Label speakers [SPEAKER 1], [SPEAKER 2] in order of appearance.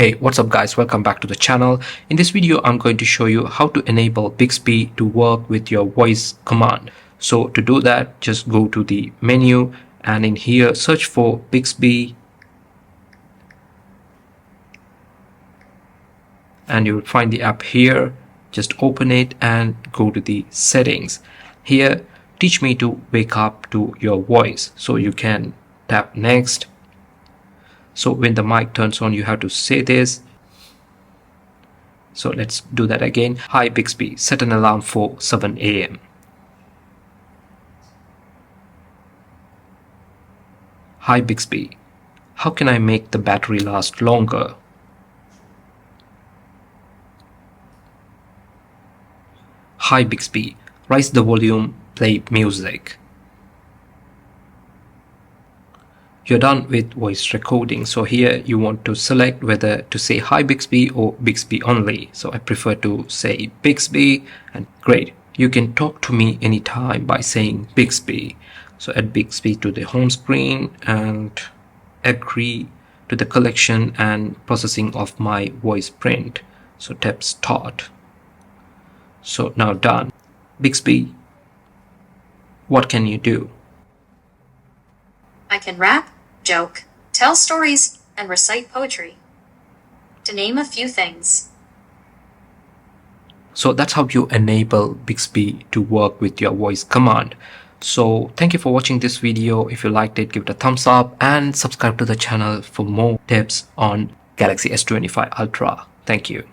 [SPEAKER 1] Hey, what's up guys, welcome back to the channel. In this video I'm going to show you how to enable Bixby to work with your voice command. So to do that, just go to the menu and in here search for Bixby and you will find the app here. Just open it and go to the settings. Here, teach me to wake up to your voice. So you can tap next. So when the mic turns on, you have to say this. So let's do that again. Hi Bixby, set an alarm for 7 a.m. Hi Bixby, how can I make the battery last longer? Hi Bixby, raise the volume, play music. You're done with voice recording. So here you want to select whether to say hi Bixby or Bixby only. So I prefer to say Bixby, and great. You can talk to me anytime by saying Bixby. So add Bixby to the home screen and agree to the collection and processing of my voice print. So tap start. So now done. Bixby, what can you do?
[SPEAKER 2] I can rap, joke, tell stories, and recite poetry, to name a few things.
[SPEAKER 1] So that's how you enable Bixby to work with your voice command. So thank you for watching this video. If you liked it, give it a thumbs up and subscribe to the channel for more tips on Galaxy S25 Ultra. Thank you.